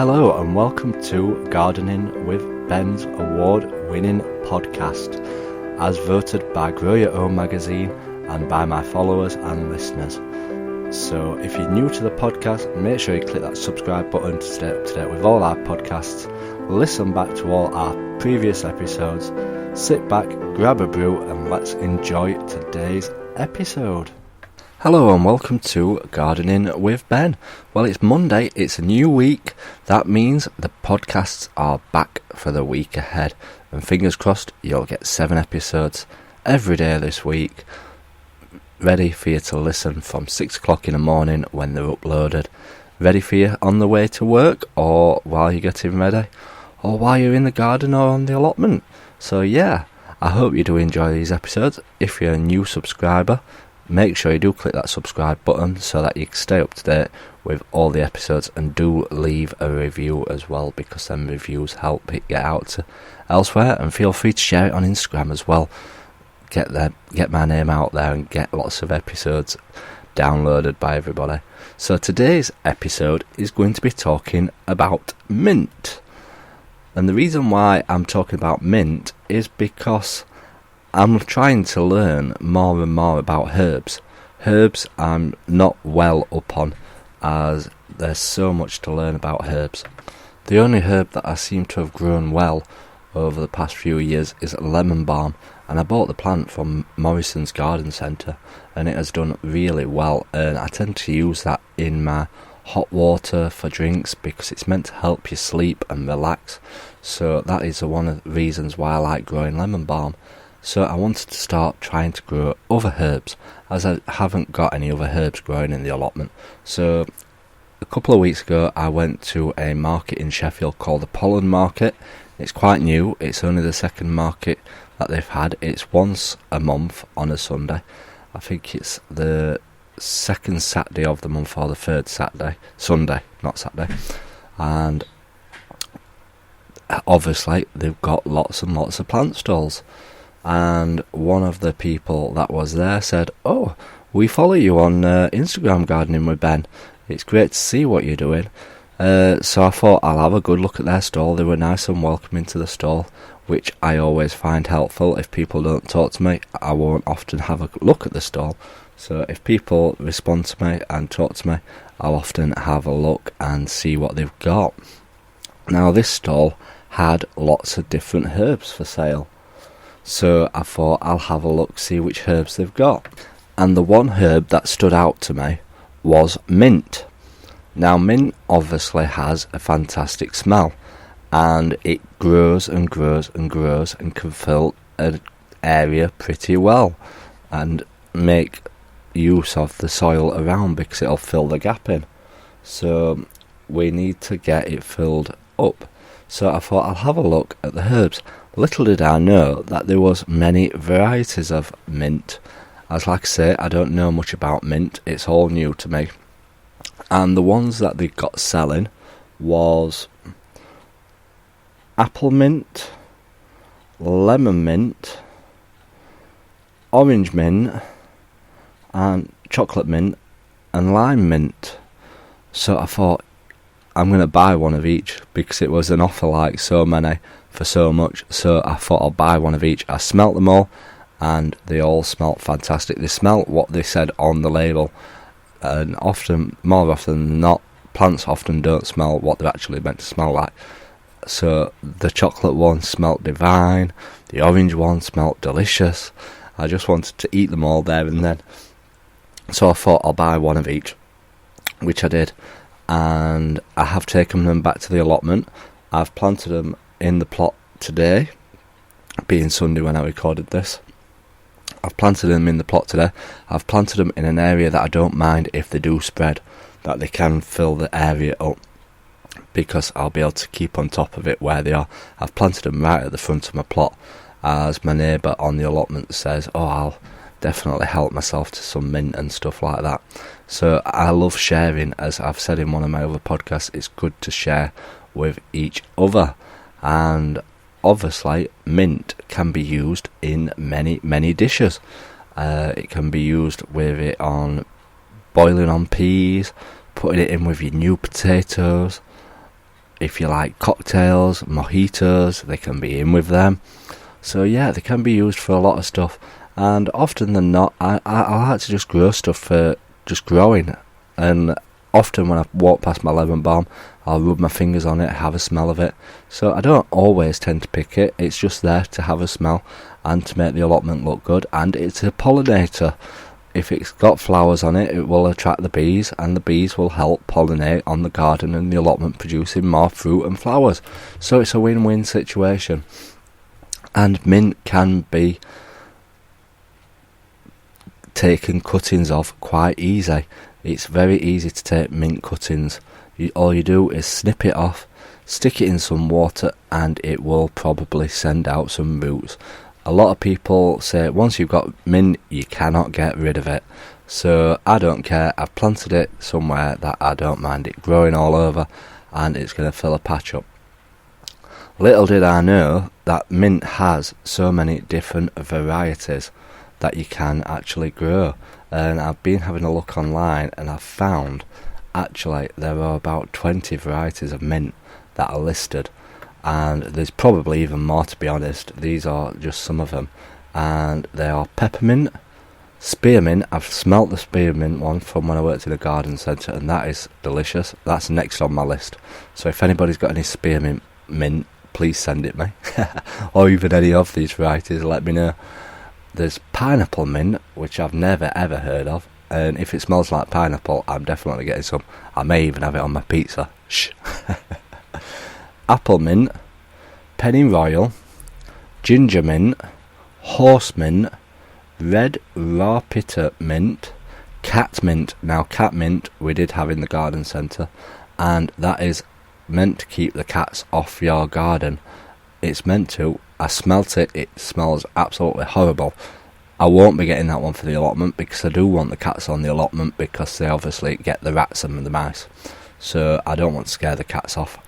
Hello and welcome to Gardening with Ben's award-winning podcast, as voted by Grow Your Own magazine and by my followers and listeners. So if you're new to the podcast, make sure you click that subscribe button to stay up to date with all our podcasts, listen back to all our previous episodes, sit back, grab a brew and let's enjoy today's episode. Hello and welcome to Gardening with Ben. Well, it's Monday, it's a new week. That means the podcasts are back for the week ahead. And fingers crossed, you'll get 7 episodes every day this week, ready for you to listen from 6 o'clock in the morning when they're uploaded. Ready for you on the way to work, or while you're getting ready, or while you're in the garden or on the allotment. So yeah, I hope you do enjoy these episodes. If you're a new subscriber, make sure you do click that subscribe button so that you can stay up to date with all the episodes, and do leave a review as well, because them reviews help it get out to elsewhere, and feel free to share it on Instagram as well. Get my name out there and get lots of episodes downloaded by everybody. So today's episode is going to be talking about mint. And the reason why I'm talking about mint is because I'm trying to learn more and more about herbs. Herbs I'm not well up on, as there's so much to learn about herbs. The only herb that I seem to have grown well over the past few years is lemon balm, and I bought the plant from Morrison's Garden Centre and it has done really well, and I tend to use that in my hot water for drinks because it's meant to help you sleep and relax. So that is one of the reasons why I like growing lemon balm. So I wanted to start trying to grow other herbs, as I haven't got any other herbs growing in the allotment. So a couple of weeks ago I went to a market in Sheffield called the Pollen Market. It's quite new, it's only the second market that they've had. It's once a month on a Sunday. I think it's the second Saturday of the month or the third Sunday, not Saturday. And obviously they've got lots and lots of plant stalls. And one of the people that was there said, "Oh, we follow you on Instagram, Gardening with Ben. It's great to see what you're doing." So I thought I'll have a good look at their stall. They were nice and welcoming to the stall, which I always find helpful. If people don't talk to me, I won't often have a look at the stall. So if people respond to me and talk to me, I'll often have a look and see what they've got. Now, this stall had lots of different herbs for sale. So I thought I'll have a look, see which herbs they've got. And the one herb that stood out to me was mint. Now, mint obviously has a fantastic smell, and it grows and grows and grows and can fill an area pretty well and make use of the soil around, because it'll fill the gap in. So we need to get it filled up. So I thought I'll have a look at the herbs. Little did I know that there was many varieties of mint. As like I say, I don't know much about mint, it's all new to me. And the ones that they got selling was apple mint, lemon mint, orange mint, and chocolate mint, and lime mint. So I thought I'm going to buy one of each, because it was an offer like so many for so much. So I thought I'll buy one of each. I smelt them all and they all smelt fantastic. They smelt what they said on the label, and more often than not, plants often don't smell what they're actually meant to smell like. So the chocolate one smelt divine, the orange one smelt delicious. I just wanted to eat them all there and then. So I thought I'll buy one of each, which I did. And I have taken them back to the allotment. I've planted them in the plot today, being Sunday when I recorded this. I've planted them in the plot today. I've planted them in an area that I don't mind if they do spread, that they can fill the area up, because I'll be able to keep on top of it where they are. I've planted them right at the front of my plot, as my neighbour on the allotment says, "Oh, I'll definitely help myself to some mint and stuff like that." So I love sharing, as I've said in one of my other podcasts. It's good to share with each other. And obviously mint can be used in many dishes. It can be used with it on boiling on peas, putting it in with your new potatoes. if you like cocktails, mojitos, they can be in with them. So yeah, they can be used for a lot of stuff. And often than not, I like to just grow stuff for just growing. And often when I walk past my lemon balm, I'll rub my fingers on it, have a smell of it. So I don't always tend to pick it, it's just there to have a smell and to make the allotment look good. And it's a pollinator. If it's got flowers on it, it will attract the bees, and the bees will help pollinate on the garden and the allotment, producing more fruit and flowers. So it's a win-win situation. And mint can be taken cuttings of quite easy. It's very easy to take mint cuttings. All you do is snip it off, stick it in some water, and it will probably send out some roots. A lot of people say once you've got mint, you cannot get rid of it. So I don't care. I've planted it somewhere that I don't mind it growing all over, and it's going to fill a patch up. Little did I know that mint has so many different varieties that you can actually grow. And I've been having a look online, and I've found actually there are about 20 varieties of mint that are listed. And there's probably even more, to be honest. These are just some of them, and they are peppermint, spearmint. I've smelt the spearmint one from when I worked in a garden centre, and that is delicious. That's next on my list. So if anybody's got any spearmint mint, please send it me. Or even any of these varieties, let me know. There's pineapple mint, which I've never ever heard of, and if it smells like pineapple, I'm definitely getting some. I may even have it on my pizza. Shh. Apple mint, pennyroyal, ginger mint, horse mint, red raw bitter mint, cat mint. Now cat mint we did have in the garden centre, and that is meant to keep the cats off your garden. It's meant to. I smelt it, it smells absolutely horrible. I won't be getting that one for the allotment, because I do want the cats on the allotment, because they obviously get the rats and the mice. So I don't want to scare the cats off,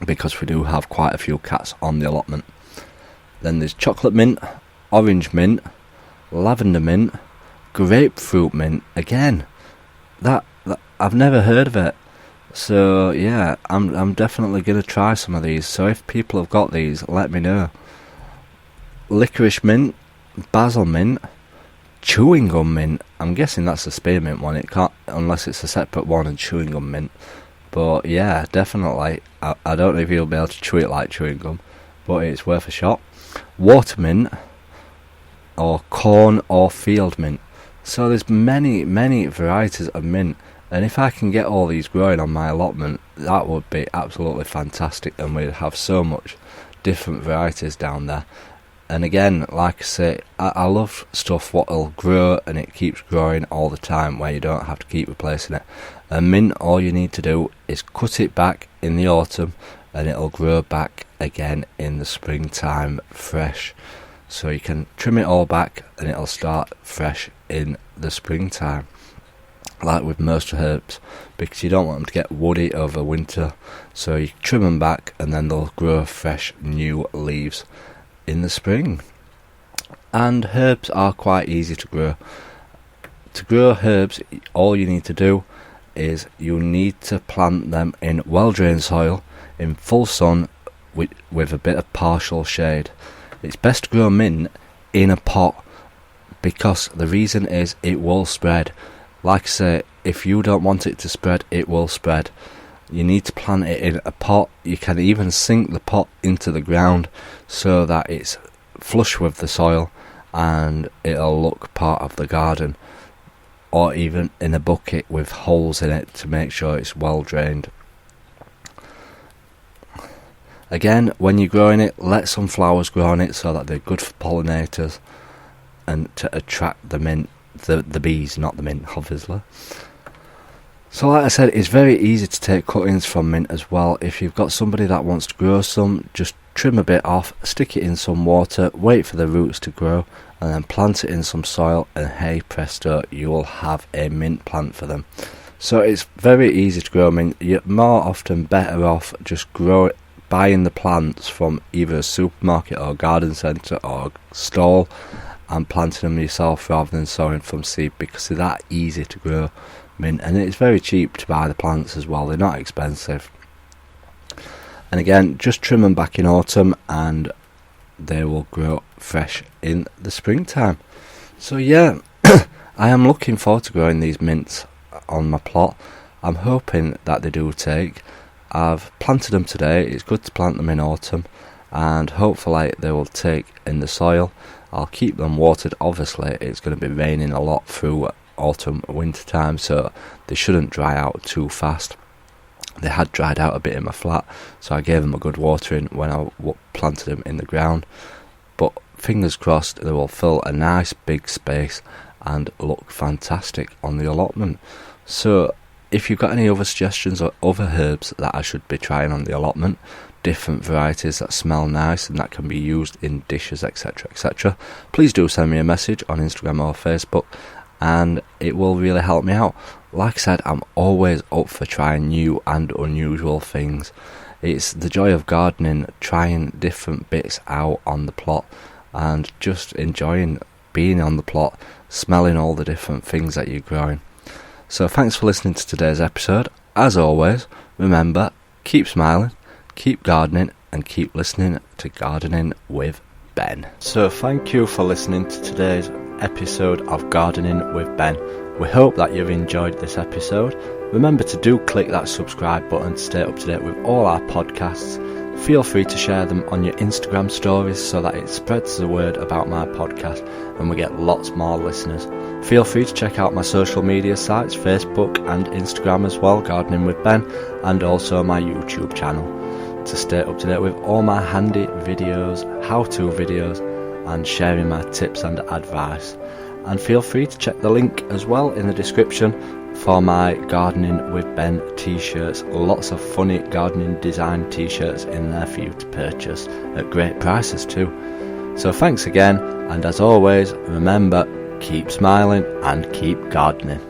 because we do have quite a few cats on the allotment. Then there's chocolate mint, orange mint, lavender mint, grapefruit mint. Again, that I've never heard of it. So yeah, I'm definitely going to try some of these. So if people have got these, let me know. Licorice mint, basil mint, chewing gum mint. I'm guessing that's the spearmint one. It can't, unless it's a separate one, and chewing gum mint. But yeah, definitely. I don't know if you'll be able to chew it like chewing gum, but it's worth a shot. Water mint, or corn or field mint. So there's many varieties of mint. And if I can get all these growing on my allotment, that would be absolutely fantastic, and we'd have so much different varieties down there. And again, like I say, I love stuff what'll grow and it keeps growing all the time, where you don't have to keep replacing it. And mint, all you need to do is cut it back in the autumn, and it'll grow back again in the springtime fresh. So you can trim it all back, and it'll start fresh in the springtime. Like with most herbs, because you don't want them to get woody over winter, so you trim them back, and then they'll grow fresh new leaves in the spring. And herbs are quite easy to grow. To grow herbs, all you need to do is you need to plant them in well-drained soil, in full sun, with a bit of partial shade. It's best to grow mint in a pot, because the reason is it will spread. Like I say, if you don't want it to spread, it will spread. You need to plant it in a pot. You can even sink the pot into the ground so that it's flush with the soil, and it'll look part of the garden. Or even in a bucket with holes in it to make sure it's well drained. Again, when you're growing it, let some flowers grow on it so that they're good for pollinators and to attract the mint. The bees, not the mint, obviously. So like I said, it's very easy to take cuttings from mint as well. If you've got somebody that wants to grow some, just trim a bit off, stick it in some water, wait for the roots to grow, and then plant it in some soil, and hey presto, you will have a mint plant for them. So it's very easy to grow mint. You're more often better off just buying the plants from either a supermarket or garden centre or stall, and planting them yourself rather than sowing from seed, because they're that easy to grow mint, and it's very cheap to buy the plants as well. They're not expensive. And again, just trim them back in autumn and they will grow fresh in the springtime. So yeah, I am looking forward to growing these mints on my plot. I'm hoping that they do take. I've planted them today. It's good to plant them in autumn, and hopefully they will take in the soil. I'll keep them watered. Obviously it's going to be raining a lot through autumn, winter time, so they shouldn't dry out too fast. They had dried out a bit in my flat, so I gave them a good watering when I planted them in the ground. But fingers crossed they will fill a nice big space and look fantastic on the allotment. So if you've got any other suggestions or other herbs that I should be trying on the allotment, different varieties that smell nice and that can be used in dishes, etc, etc, please do send me a message on Instagram or Facebook, and it will really help me out. Like I said, I'm always up for trying new and unusual things. It's the joy of gardening, trying different bits out on the plot and just enjoying being on the plot, smelling all the different things that you're growing. So thanks for listening to today's episode. As always, remember, keep smiling, keep gardening, and keep listening to Gardening with Ben. So thank you for listening to today's episode of Gardening with Ben. We hope that you've enjoyed this episode. Remember to do click that subscribe button to stay up to date with all our podcasts. Feel free to share them on your Instagram stories so that it spreads the word about my podcast and we get lots more listeners. Feel free to check out my social media sites, Facebook and Instagram as well, Gardening with Ben, and also my YouTube channel, to stay up to date with all my handy videos, how-to videos, and sharing my tips and advice. And feel free to check the link as well in the description for my Gardening with Ben t-shirts. Lots of funny gardening design t-shirts in there for you to purchase at great prices too. So thanks again, and as always, remember, keep smiling and keep gardening.